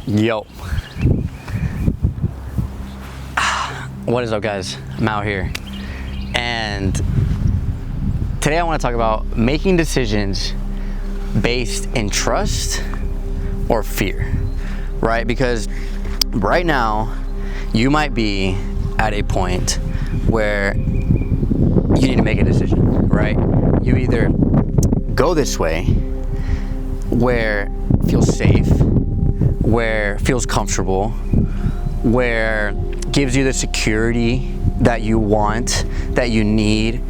Yo. What is up, guys? I'm out here. And today I want to talk about making decisions based in trust or fear, right? Because right now you might be at a point where you need to make a decision, right? You either go this way where it feels safe, where it feels comfortable, where it gives you the security that you want, that you need,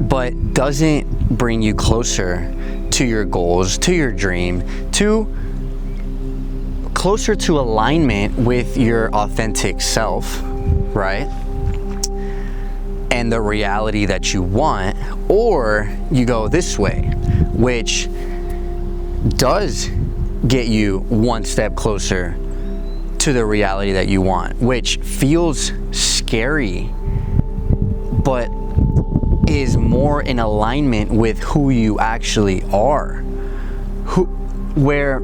but doesn't bring you closer to your goals, to your dream, closer to alignment with your authentic self, right? And the reality that you want. Or you go this way, which does get you one step closer to the reality that you want, which feels scary, but is more in alignment with who you actually are, where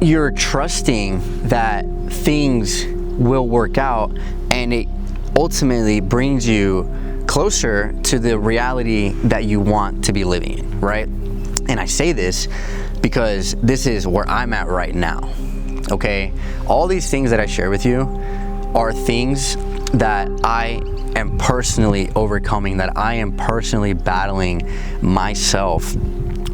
you're trusting that things will work out, and it ultimately brings you closer to the reality that you want to be living in, right? And I say this because this is where I'm at right now, okay? All these things that I share with you are things that I am personally overcoming, that I am personally battling myself,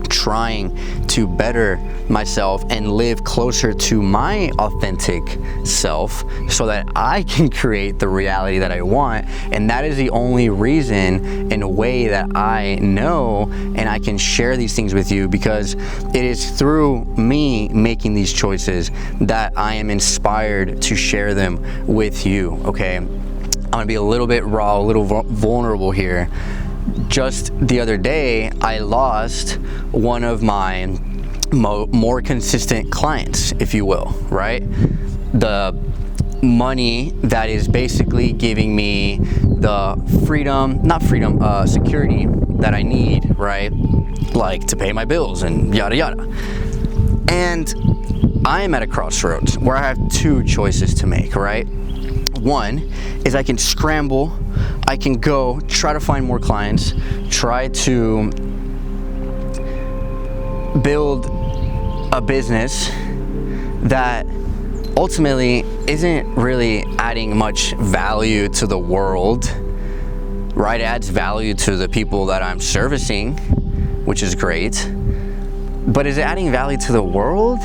trying to better myself and live closer to my authentic self so that I can create the reality that I want. And that is the only reason and way that I know and I can share these things with you, because it is through me making these choices that I am inspired to share them with you, okay? I'm gonna be a little bit raw, a little vulnerable here. Just the other day, I lost one of my more consistent clients, if you will, right? The money that is basically giving me the security that I need, right? Like to pay my bills and yada yada. And I am at a crossroads where I have two choices to make, right? One is I can scramble, I can go try to find more clients, try to build a business that ultimately isn't really adding much value to the world, right? It adds value to the people that I'm servicing, which is great. But is it adding value to the world?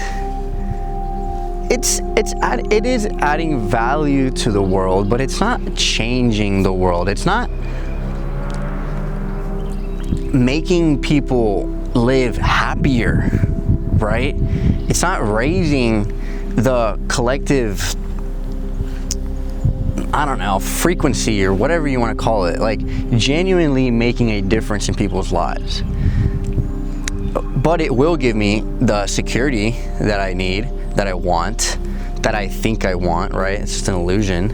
It is adding value to the world, but it's not changing the world. It's not making people live happier, right? It's not raising the collective, I don't know, frequency or whatever you want to call it, like genuinely making a difference in people's lives. But it will give me the security that I need, that I want, that I think I want, right? It's just an illusion.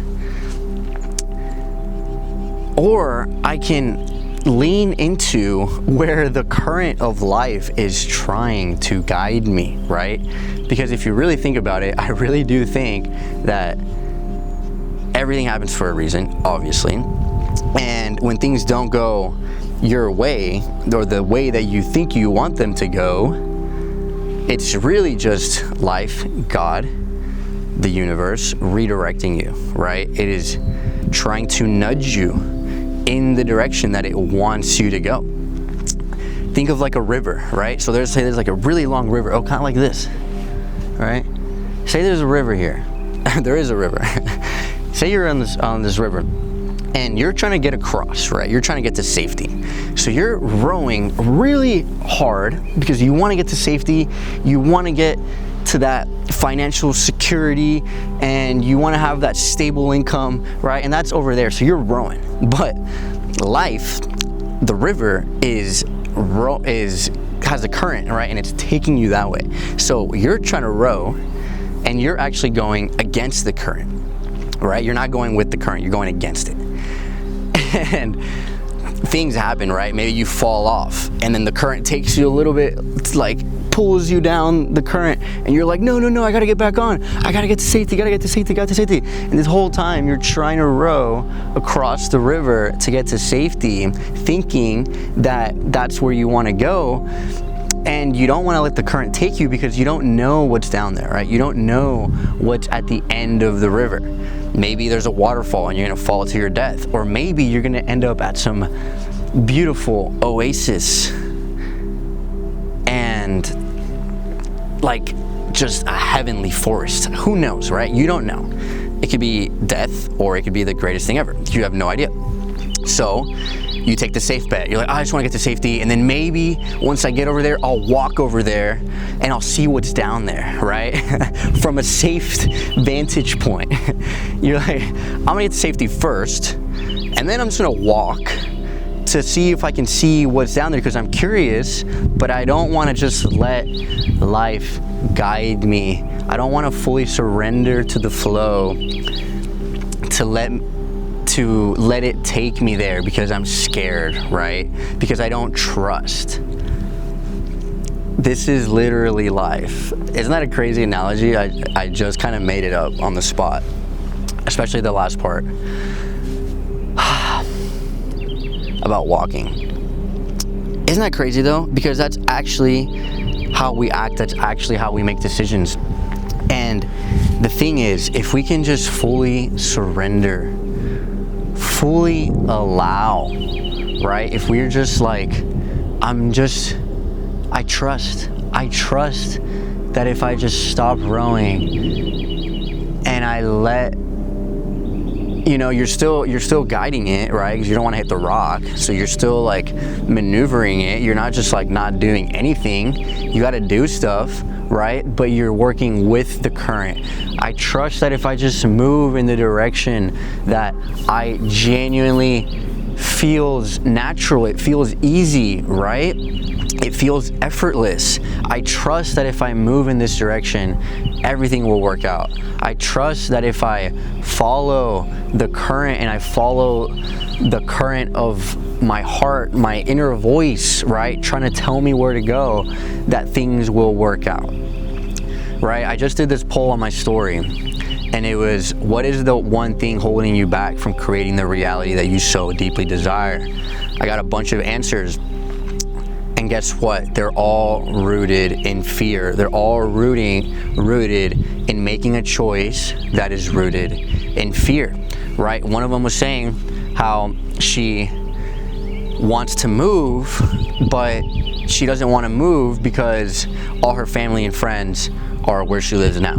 Or I can lean into where the current of life is trying to guide me, right? Because if you really think about it, I really do think that everything happens for a reason, obviously. And when things don't go your way, or the way that you think you want them to go, it's really just life, God, the universe redirecting you, right? It is trying to nudge you in the direction that it wants you to go. Think of like a river, right? So there's like a really long river, kind of like this, right? Say there's a river here. There is a river. Say you're on this river and you're trying to get across, right? You're trying to get to safety. So you're rowing really hard because you want to get to safety, you want to get to that financial security, and you want to have that stable income, right? And that's over there. So you're rowing. But life, the river has a current, right? And it's taking you that way. So you're trying to row and you're actually going against the current, right? You're not going with the current, you're going against it. And things happen, right? Maybe you fall off and then the current takes you a little bit, like pulls you down the current, and you're like, no, I gotta get back on. I gotta get to safety, got to safety. And this whole time you're trying to row across the river to get to safety, thinking that that's where you wanna go. And you don't want to let the current take you because you don't know what's down there, right? You don't know what's at the end of the river. Maybe there's a waterfall and you're going to fall to your death. Or maybe you're going to end up at some beautiful oasis and like just a heavenly forest. Who knows, right? You don't know. It could be death or it could be the greatest thing ever. You have no idea. So you take the safe bet. You're like, I just want to get to safety, and then maybe once I get over there, I'll walk over there and I'll see what's down there, right? From a safe vantage point. You're like, I'm gonna get to safety first, and then I'm just gonna walk to see if I can see what's down there because I'm curious, but I don't want to just let life guide me. I don't want to fully surrender to the flow to let it take me there because I'm scared, right? Because I don't trust. This is literally life. Isn't that a crazy analogy? I just kind of made it up on the spot, especially the last part about walking. Isn't that crazy though? Because that's actually how we act. That's actually how we make decisions. And the thing is, if we can just fully surrender, fully allow, right? If we're just like, I trust that if I just stop rowing and I let, you're still guiding it, right? Because you don't want to hit the rock. So you're still like maneuvering it. You're not just like not doing anything. You got to do stuff, right? But you're working with the current. I trust that if I just move in the direction that I genuinely feels natural, it feels easy, right? It feels effortless. I trust that if I move in this direction, everything will work out. I trust that if I follow the current and I follow the current of my heart, my inner voice, right, trying to tell me where to go, that things will work out, right? I just did this poll on my story, and it was, what is the one thing holding you back from creating the reality that you so deeply desire? I got a bunch of answers. And guess what? They're all rooted in fear. They're all rooted in making a choice that is rooted in fear, right? One of them was saying how she wants to move, but she doesn't want to move because all her family and friends are where she lives now.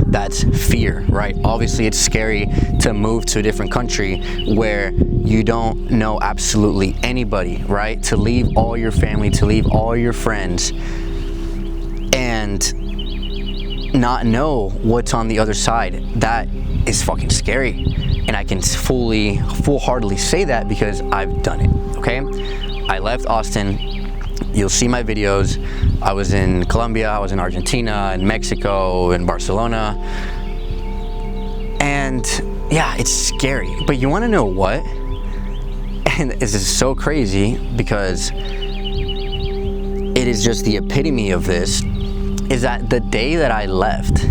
That's fear, right? Obviously, it's scary to move to a different country where you don't know absolutely anybody, right? To leave all your family, to leave all your friends, and not know what's on the other side. That is fucking scary. And I can full-heartedly say that because I've done it, okay? I left Austin. You'll see my videos. I was in Colombia, I was in Argentina, in Mexico, in Barcelona. And yeah, it's scary. But you wanna know what? And this is so crazy because it is just the epitome of this, is that the day that I left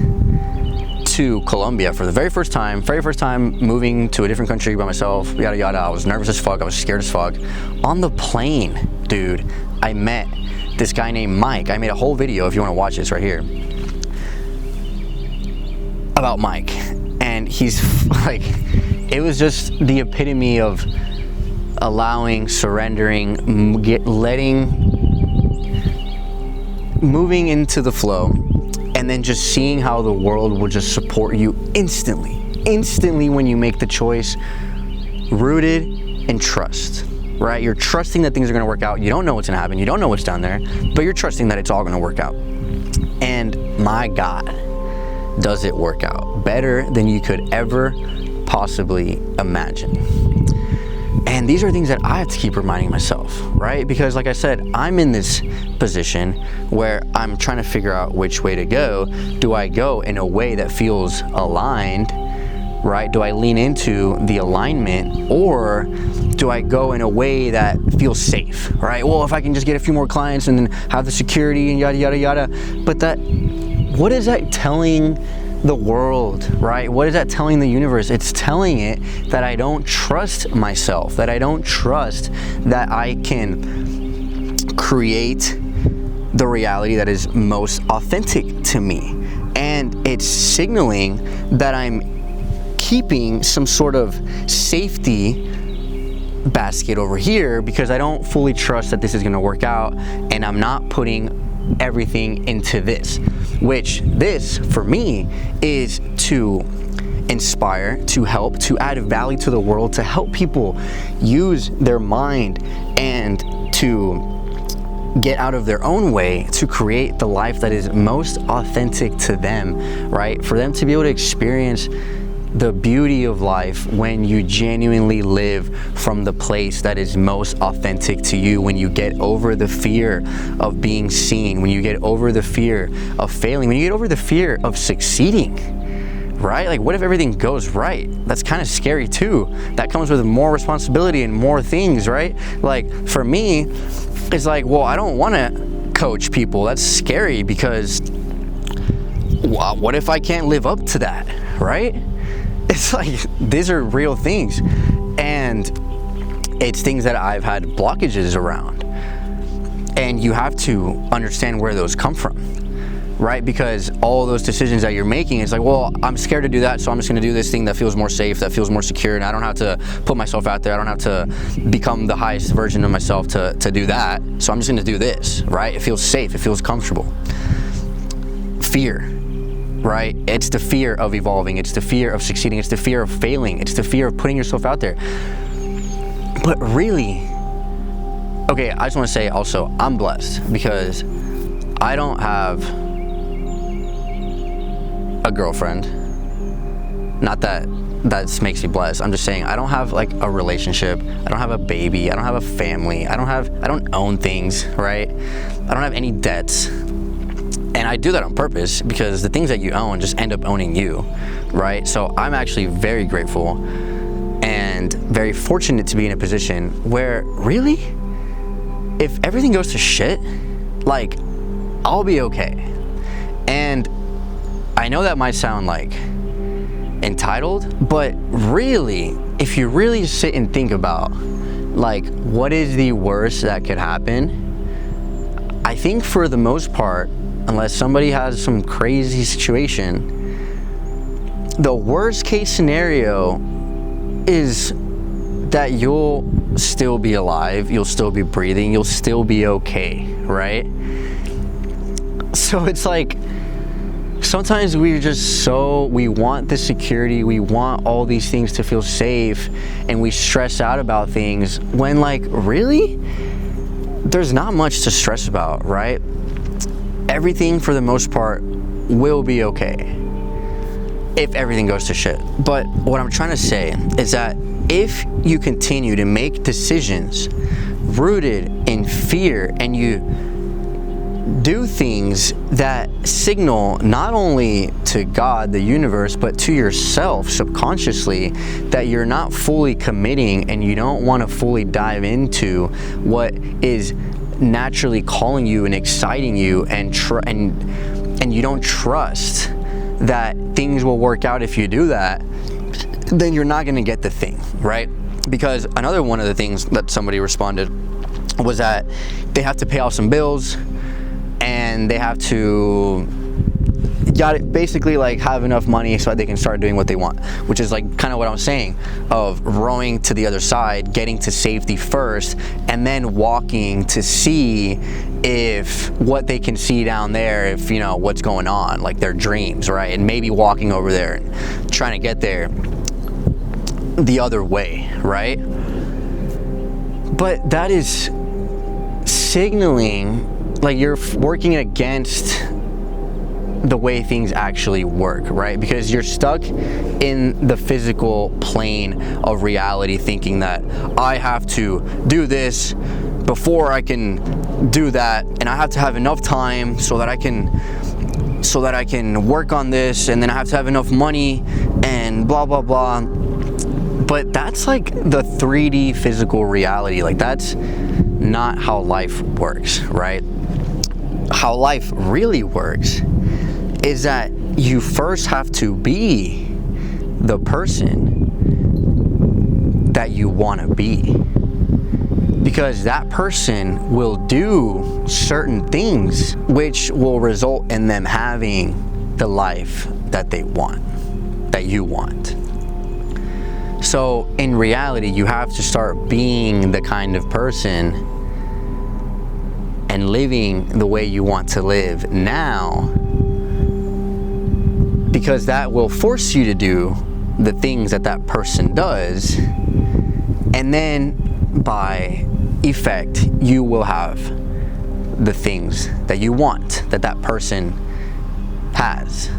to Colombia for the very first time moving to a different country by myself, yada yada, I was nervous as fuck, I was scared as fuck. On the plane, dude, I met this guy named Mike. I made a whole video, if you want to watch this right here, about Mike. And he's like, it was just the epitome of allowing, surrendering, moving into the flow, and then just seeing how the world will just support you instantly when you make the choice, rooted in trust, right? You're trusting that things are gonna work out. You don't know what's gonna happen, you don't know what's down there, but you're trusting that it's all gonna work out. And my God, does it work out better than you could ever possibly imagine. And these are things that I have to keep reminding myself, right? Because like I said, I'm in this position where I'm trying to figure out which way to go. Do I go in a way that feels aligned, right? Do I lean into the alignment, or do I go in a way that feels safe, right? Well, if I can just get a few more clients and then have the security and yada, yada, yada. But what is that telling the world, right? What is that telling the universe? It's telling it that I don't trust myself, that I don't trust that I can create the reality that is most authentic to me. And it's signaling that I'm keeping some sort of safety basket over here because I don't fully trust that this is going to work out, and I'm not putting everything into this, which this for me is to inspire, to help, to add value to the world, to help people use their mind and to get out of their own way to create the life that is most authentic to them, right? For them to be able to experience the beauty of life when you genuinely live from the place that is most authentic to you, when you get over the fear of being seen, when you get over the fear of failing, when you get over the fear of succeeding, right? Like, what if everything goes right? That's kind of scary too. That comes with more responsibility and more things, right? Like, for me, it's like, well, I don't want to coach people. That's scary because what if I can't live up to that, right? It's like, these are real things, and it's things that I've had blockages around, and you have to understand where those come from, right? Because all those decisions that you're making, it's like, well, I'm scared to do that, so I'm just going to do this thing that feels more safe, that feels more secure, and I don't have to put myself out there. I don't have to become the highest version of myself to do that, so I'm just going to do this, right? It feels safe. It feels comfortable. Fear. Right? It's the fear of evolving. It's the fear of succeeding. It's the fear of failing. It's the fear of putting yourself out there. But really, okay, I just want to say also, I'm blessed because I don't have a girlfriend. Not that makes me blessed. I'm just saying, I don't have like a relationship. I don't have a baby. I don't have a family. I don't own things, right? I don't have any debts. And I do that on purpose because the things that you own just end up owning you, right? So I'm actually very grateful and very fortunate to be in a position where really, if everything goes to shit, like, I'll be okay. And I know that might sound like entitled, but really, if you really sit and think about, like, what is the worst that could happen? I think for the most part, unless somebody has some crazy situation, the worst case scenario is that you'll still be alive, you'll still be breathing, you'll still be okay, right? So it's like, sometimes we want the security, we want all these things to feel safe, and we stress out about things when, like, really, there's not much to stress about, right? Everything for the most part will be okay if everything goes to shit. But what I'm trying to say is that if you continue to make decisions rooted in fear, and you do things that signal not only to God, the universe, but to yourself subconsciously that you're not fully committing, and you don't want to fully dive into what is naturally calling you and exciting you, and you don't trust that things will work out if you do that, then you're not going to get the thing, right? Because another one of the things that somebody responded was that they have to pay off some bills, and they have to basically like have enough money so that they can start doing what they want, which is like kind of what I'm saying of rowing to the other side, getting to safety first, and then walking to see if what they can see down there, if you know what's going on, like their dreams, right? And maybe walking over there and trying to get there the other way, right? But that is signaling like you're working against the way things actually work, right? Because you're stuck in the physical plane of reality, thinking that I have to do this before I can do that, and I have to have enough time so that I can work on this, and then I have to have enough money, and blah, blah, blah. But that's like the 3D physical reality. Like, that's not how life works, right? How life really works is that you first have to be the person that you want to be. Because that person will do certain things which will result in them having the life that they want, that you want. So in reality, you have to start being the kind of person and living the way you want to live now, because that will force you to do the things that that person does, and then by effect, you will have the things that you want, that that person has,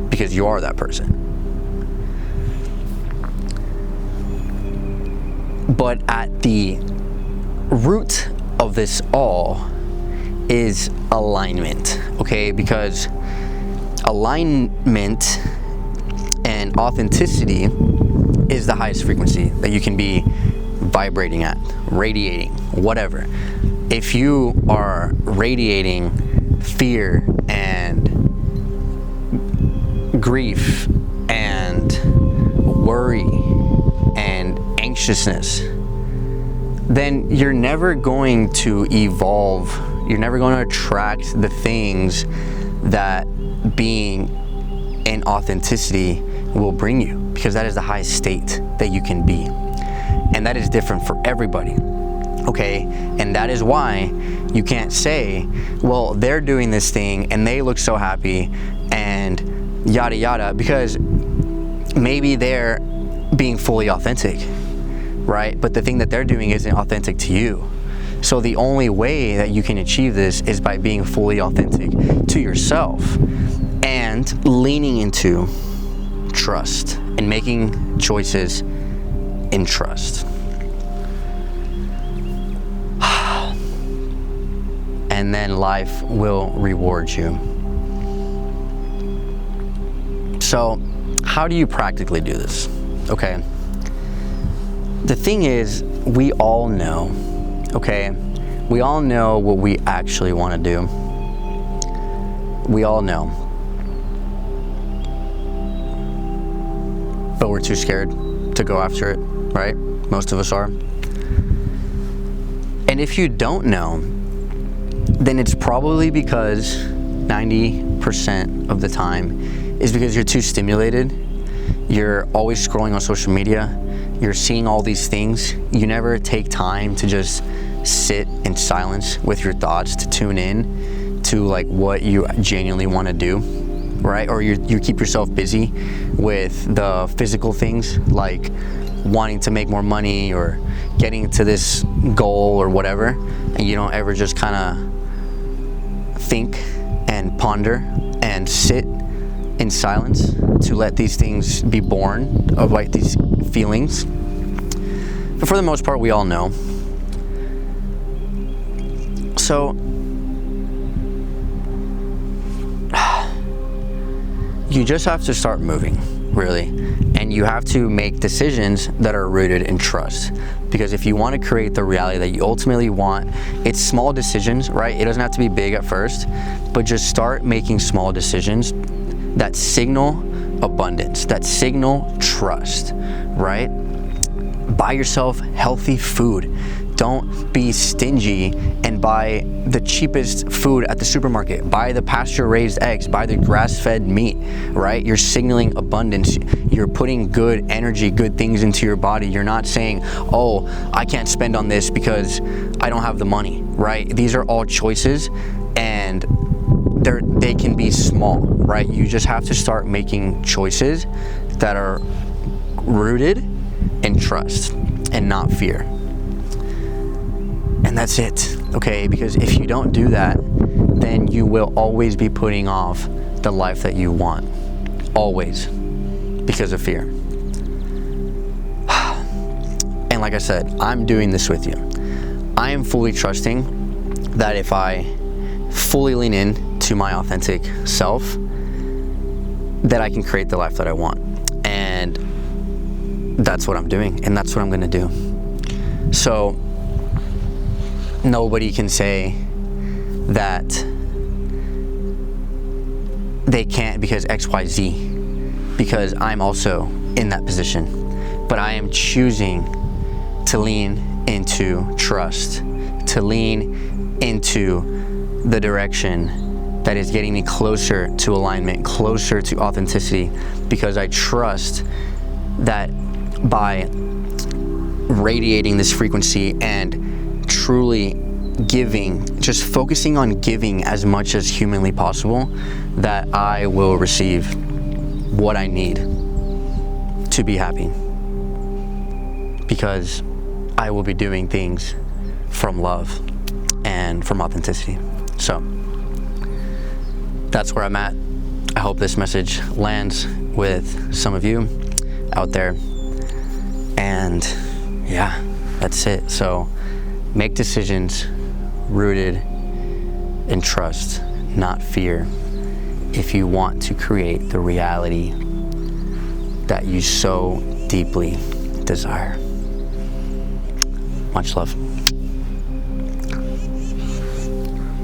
because you are that person. But at the root of this all is alignment, okay? Because alignment and authenticity is the highest frequency that you can be vibrating at, radiating, whatever. If you are radiating fear and grief and worry and anxiousness, then you're never going to evolve. You're never going to attract the things that being in authenticity will bring you, because that is the highest state that you can be. And that is different for everybody, okay? And that is why you can't say, well, they're doing this thing and they look so happy and yada yada, because maybe they're being fully authentic, right? But the thing that they're doing isn't authentic to you. So the only way that you can achieve this is by being fully authentic to yourself and leaning into trust and making choices in trust. And then life will reward you. So how do you practically do this? Okay. The thing is, we all know, okay? We all know what we actually want to do. We all know. But we're too scared to go after it, right? Most of us are. And if you don't know, then it's probably because 90% of the time is because you're too stimulated. You're always scrolling on social media. You're seeing all these things. You never take time to just sit in silence with your thoughts, to tune in to like what you genuinely want to do, right? Or you keep yourself busy with the physical things, like wanting to make more money or getting to this goal or whatever, and you don't ever just kind of think and ponder and sit in silence to let these things be born, of like these feelings. But for the most part, we all know. So you just have to start moving, really. And you have to make decisions that are rooted in trust. Because if you want to create the reality that you ultimately want, it's small decisions, right? It doesn't have to be big at first, but just start making small decisions that signal abundance, that signal trust, right? Buy yourself healthy food. Don't be stingy and buy the cheapest food at the supermarket. Buy the pasture-raised eggs, buy the grass-fed meat, right? You're signaling abundance. You're putting good energy, good things into your body. You're not saying, oh, I can't spend on this because I don't have the money, right? These are all choices, and they can be small, right? You just have to start making choices that are rooted in trust and not fear. And that's it, okay? Because if you don't do that, then you will always be putting off the life that you want. Always. Because of fear. And like I said, I'm doing this with you. I am fully trusting that if I fully lean in to my authentic self, that I can create the life that I want. And that's what I'm doing, and that's what I'm going to do. So nobody can say that they can't because XYZ, because I'm also in that position. But I am choosing to lean into trust, to lean into the direction that is getting me closer to alignment, closer to authenticity, because I trust that by radiating this frequency and truly giving, just focusing on giving as much as humanly possible, that I will receive what I need to be happy, because I will be doing things from love and from authenticity. So that's where I'm at. I hope this message lands with some of you out there. And yeah, that's it. So make decisions rooted in trust, not fear, if you want to create the reality that you so deeply desire. Much love.